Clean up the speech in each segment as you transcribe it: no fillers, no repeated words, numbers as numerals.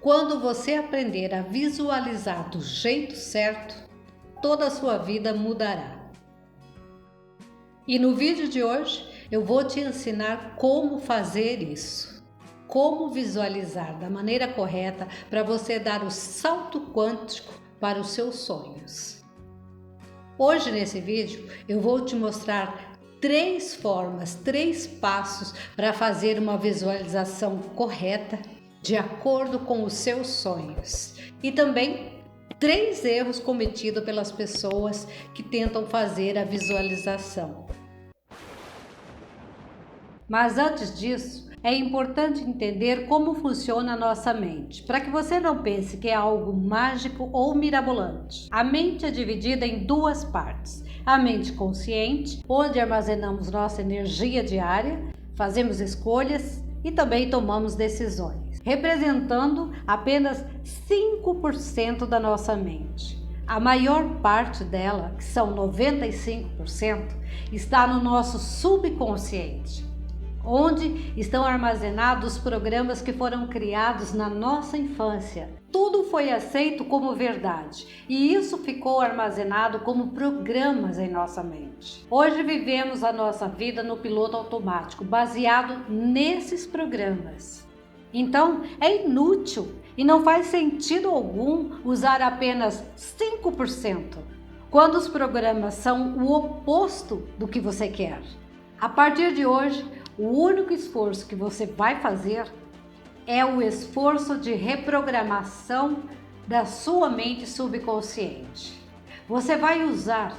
Quando você aprender a visualizar do jeito certo, toda a sua vida mudará. E no vídeo de hoje eu vou te ensinar como fazer isso. Como visualizar da maneira correta para você dar o salto quântico para os seus sonhos. Hoje nesse vídeo eu vou te mostrar 3 formas, 3 passos para fazer uma visualização correta de acordo com os seus sonhos. E também 3 erros cometidos pelas pessoas que tentam fazer a visualização. Mas antes disso, é importante entender como funciona a nossa mente, para que você não pense que é algo mágico ou mirabolante. A mente é dividida em 2 partes. A mente consciente, onde armazenamos nossa energia diária, fazemos escolhas e também tomamos decisões, representando apenas 5% da nossa mente. A maior parte dela, que são 95%, está no nosso subconsciente, onde estão armazenados os programas que foram criados na nossa infância. Tudo foi aceito como verdade e isso ficou armazenado como programas em nossa mente. Hoje vivemos a nossa vida no piloto automático, baseado nesses programas. Então é inútil e não faz sentido algum usar apenas 5%, quando os programas são o oposto do que você quer. A partir de hoje, o único esforço que você vai fazer é o esforço de reprogramação da sua mente subconsciente. Você vai usar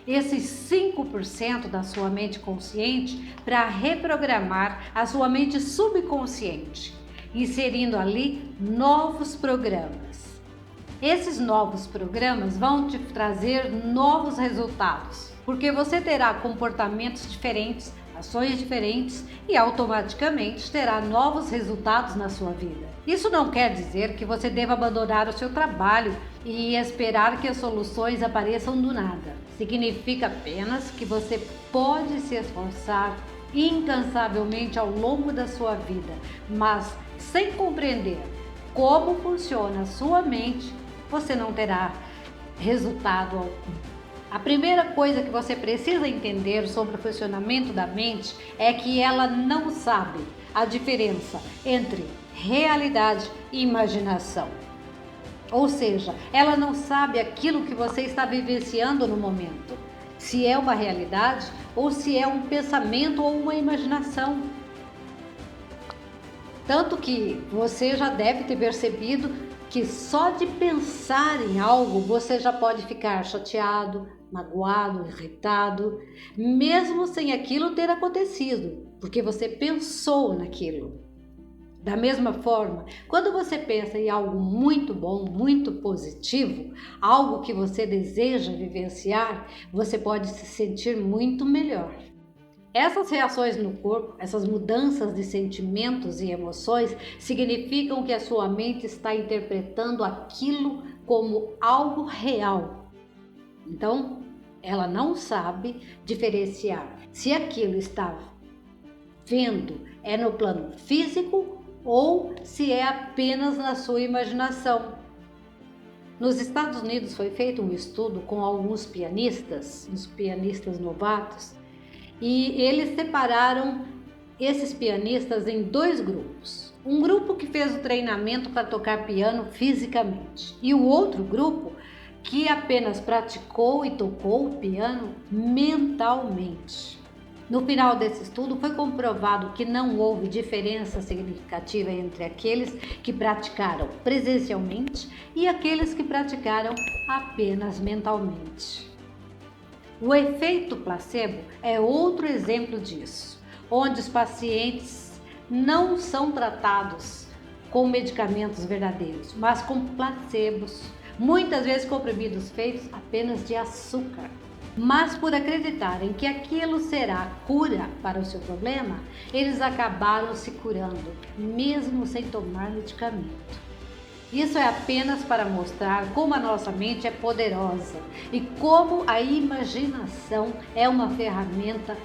esses 5% da sua mente consciente para reprogramar a sua mente subconsciente, inserindo ali novos programas. Esses novos programas vão te trazer novos resultados, porque você terá comportamentos diferentes, ações diferentes e automaticamente terá novos resultados na sua vida. Isso não quer dizer que você deva abandonar o seu trabalho e esperar que as soluções apareçam do nada. Significa apenas que você pode se esforçar incansavelmente ao longo da sua vida, mas sem compreender como funciona a sua mente, você não terá resultado algum. A primeira coisa que você precisa entender sobre o funcionamento da mente é que ela não sabe a diferença entre realidade e imaginação. Ou seja, ela não sabe aquilo que você está vivenciando no momento, se é uma realidade ou se é um pensamento ou uma imaginação. Tanto que você já deve ter percebido que só de pensar em algo você já pode ficar chateado, magoado, irritado, mesmo sem aquilo ter acontecido, porque você pensou naquilo. Da mesma forma, quando você pensa em algo muito bom, muito positivo, algo que você deseja vivenciar, você pode se sentir muito melhor. Essas reações no corpo, essas mudanças de sentimentos e emoções, significam que a sua mente está interpretando aquilo como algo real. Então, ela não sabe diferenciar se aquilo está vendo é no plano físico ou se é apenas na sua imaginação. Nos Estados Unidos foi feito um estudo com alguns pianistas, uns pianistas novatos, e eles separaram esses pianistas em 2 grupos. Um grupo que fez o treinamento para tocar piano fisicamente e o outro grupo que apenas praticou e tocou o piano mentalmente. No final desse estudo foi comprovado que não houve diferença significativa entre aqueles que praticaram presencialmente e aqueles que praticaram apenas mentalmente. O efeito placebo é outro exemplo disso, onde os pacientes não são tratados com medicamentos verdadeiros, mas com placebos, muitas vezes comprimidos feitos apenas de açúcar. Mas por acreditarem que aquilo será cura para o seu problema, eles acabaram se curando, mesmo sem tomar medicamento. Isso é apenas para mostrar como a nossa mente é poderosa e como a imaginação é uma ferramenta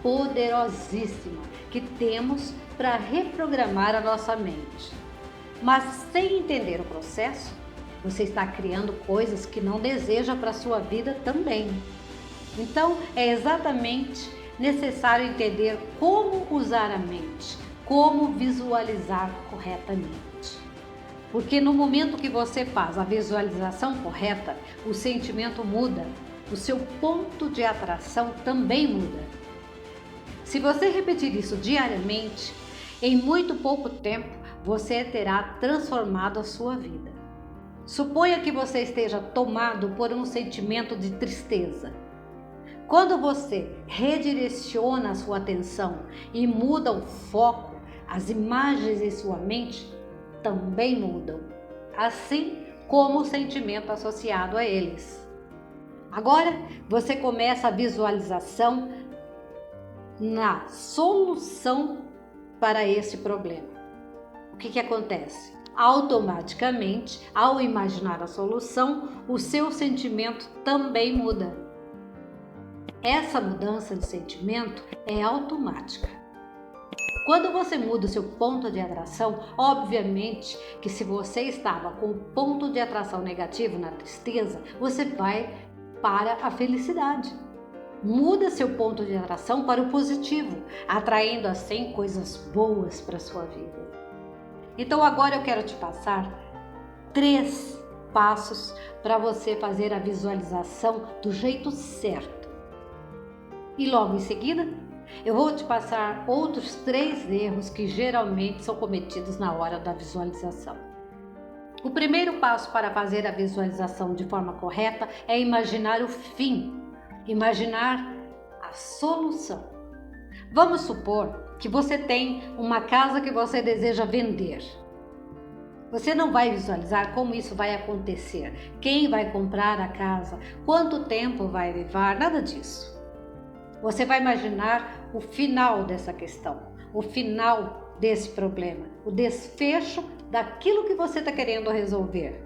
poderosíssima que temos para reprogramar a nossa mente. Mas sem entender o processo, você está criando coisas que não deseja para a sua vida também. Então, é exatamente necessário entender como usar a mente, como visualizar corretamente. Porque no momento que você faz a visualização correta, o sentimento muda, o seu ponto de atração também muda. Se você repetir isso diariamente, em muito pouco tempo você terá transformado a sua vida. Suponha que você esteja tomado por um sentimento de tristeza. Quando você redireciona a sua atenção e muda o foco, as imagens em sua mente também mudam, assim como o sentimento associado a eles. Agora você começa a visualização na solução para esse problema. O que acontece? Automaticamente, ao imaginar a solução, o seu sentimento também muda. Essa mudança de sentimento é automática. Quando você muda o seu ponto de atração, obviamente que se você estava com o ponto de atração negativo na tristeza, você vai para a felicidade. Muda seu ponto de atração para o positivo, atraindo assim coisas boas para a sua vida. Então agora eu quero te passar 3 passos para você fazer a visualização do jeito certo. E logo em seguida, eu vou te passar outros 3 erros que geralmente são cometidos na hora da visualização. O primeiro passo para fazer a visualização de forma correta é imaginar o fim, imaginar a solução. Vamos supor que você tem uma casa que você deseja vender. Você não vai visualizar como isso vai acontecer, quem vai comprar a casa, quanto tempo vai levar, nada disso. Você vai imaginar o final dessa questão, o final desse problema, o desfecho daquilo que você está querendo resolver.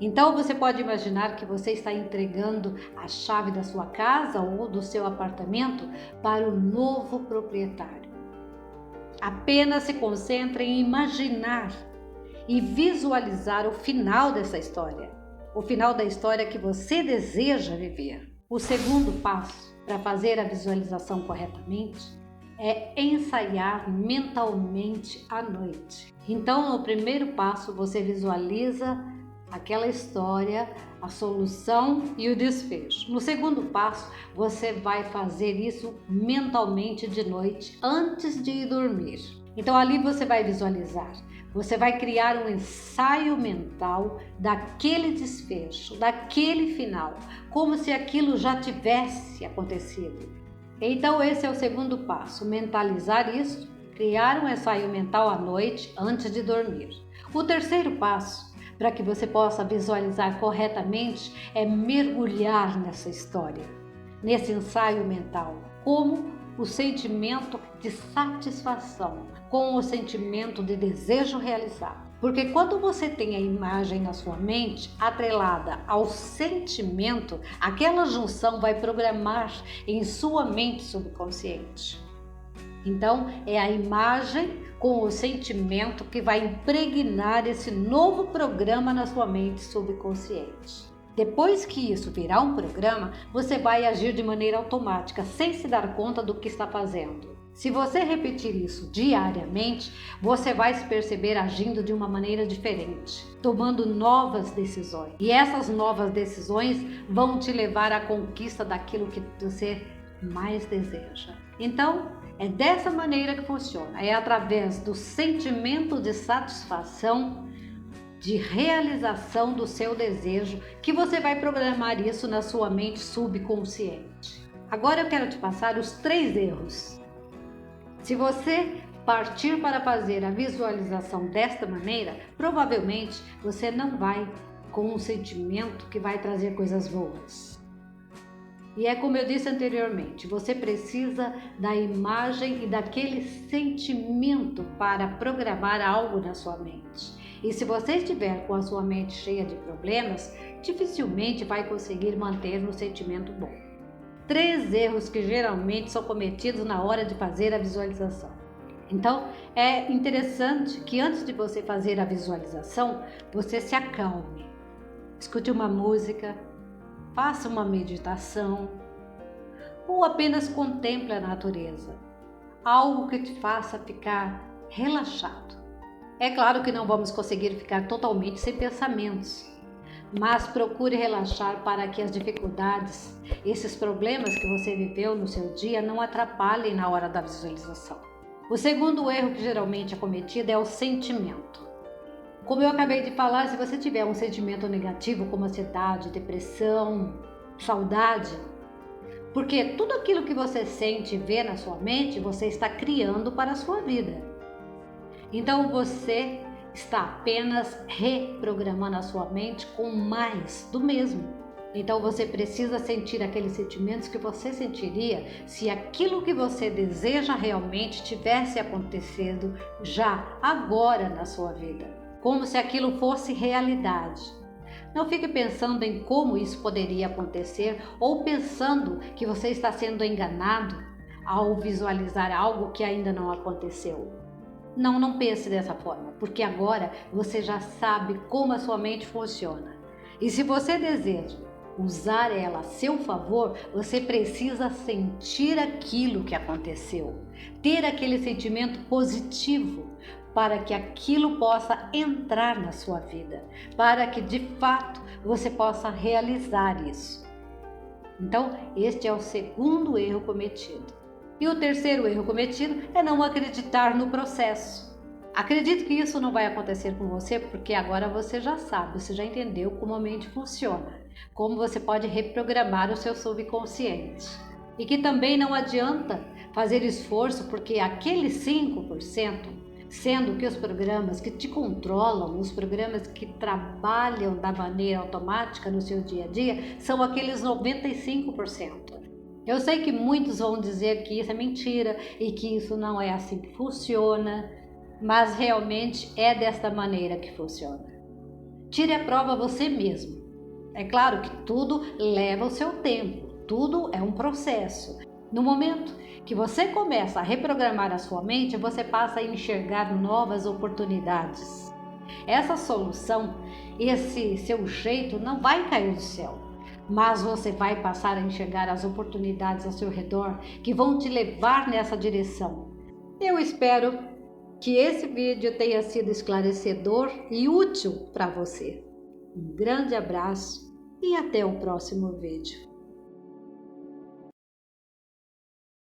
Então você pode imaginar que você está entregando a chave da sua casa ou do seu apartamento para o novo proprietário. Apenas se concentre em imaginar e visualizar o final dessa história, o final da história que você deseja viver. O segundo passo para fazer a visualização corretamente é ensaiar mentalmente à noite. Então, no primeiro passo, você visualiza aquela história, a solução e o desfecho. No segundo passo, você vai fazer isso mentalmente de noite, antes de ir dormir. Então, ali você vai visualizar. Você vai criar um ensaio mental daquele desfecho, daquele final, como se aquilo já tivesse acontecido. Então esse é o segundo passo, mentalizar isso, criar um ensaio mental à noite antes de dormir. O terceiro passo, para que você possa visualizar corretamente, é mergulhar nessa história, nesse ensaio mental, como o sentimento de satisfação, com o sentimento de desejo realizado. Porque quando você tem a imagem na sua mente atrelada ao sentimento, aquela junção vai programar em sua mente subconsciente. Então, é a imagem com o sentimento que vai impregnar esse novo programa na sua mente subconsciente. Depois que isso virar um programa, você vai agir de maneira automática, sem se dar conta do que está fazendo. Se você repetir isso diariamente, você vai se perceber agindo de uma maneira diferente, tomando novas decisões. E essas novas decisões vão te levar à conquista daquilo que você mais deseja. Então, é dessa maneira que funciona. É através do sentimento de satisfação, de realização do seu desejo, que você vai programar isso na sua mente subconsciente. Agora eu quero te passar os 3 erros. Se você partir para fazer a visualização desta maneira, provavelmente você não vai com um sentimento que vai trazer coisas boas. E é como eu disse anteriormente, você precisa da imagem e daquele sentimento para programar algo na sua mente. E se você estiver com a sua mente cheia de problemas, dificilmente vai conseguir manter um sentimento bom. 3 erros que geralmente são cometidos na hora de fazer a visualização. Então, é interessante que antes de você fazer a visualização, você se acalme. Escute uma música, faça uma meditação ou apenas contemple a natureza. Algo que te faça ficar relaxado. É claro que não vamos conseguir ficar totalmente sem pensamentos, mas procure relaxar para que as dificuldades, esses problemas que você viveu no seu dia não atrapalhem na hora da visualização. O segundo erro que geralmente é cometido é o sentimento. Como eu acabei de falar, se você tiver um sentimento negativo como ansiedade, depressão, saudade, porque tudo aquilo que você sente e vê na sua mente, você está criando para a sua vida. Então você está apenas reprogramando a sua mente com mais do mesmo. Então você precisa sentir aqueles sentimentos que você sentiria se aquilo que você deseja realmente tivesse acontecido já agora na sua vida, como se aquilo fosse realidade. Não fique pensando em como isso poderia acontecer ou pensando que você está sendo enganado ao visualizar algo que ainda não aconteceu. Não pense dessa forma, porque agora você já sabe como a sua mente funciona. E se você deseja usar ela a seu favor, você precisa sentir aquilo que aconteceu, ter aquele sentimento positivo para que aquilo possa entrar na sua vida, para que de fato você possa realizar isso. Então, este é o segundo erro cometido. E o terceiro erro cometido é não acreditar no processo. Acredito que isso não vai acontecer com você porque agora você já sabe, você já entendeu como a mente funciona, como você pode reprogramar o seu subconsciente. E que também não adianta fazer esforço porque aqueles 5%, sendo que os programas que te controlam, os programas que trabalham da maneira automática no seu dia a dia, são aqueles 95%. Eu sei que muitos vão dizer que isso é mentira e que isso não é assim que funciona, mas realmente é desta maneira que funciona. Tire a prova você mesmo. É claro que tudo leva o seu tempo, tudo é um processo. No momento que você começa a reprogramar a sua mente, você passa a enxergar novas oportunidades. Essa solução, esse seu jeito não vai cair do céu, mas você vai passar a enxergar as oportunidades ao seu redor que vão te levar nessa direção. Eu espero que esse vídeo tenha sido esclarecedor e útil para você. Um grande abraço e até o próximo vídeo.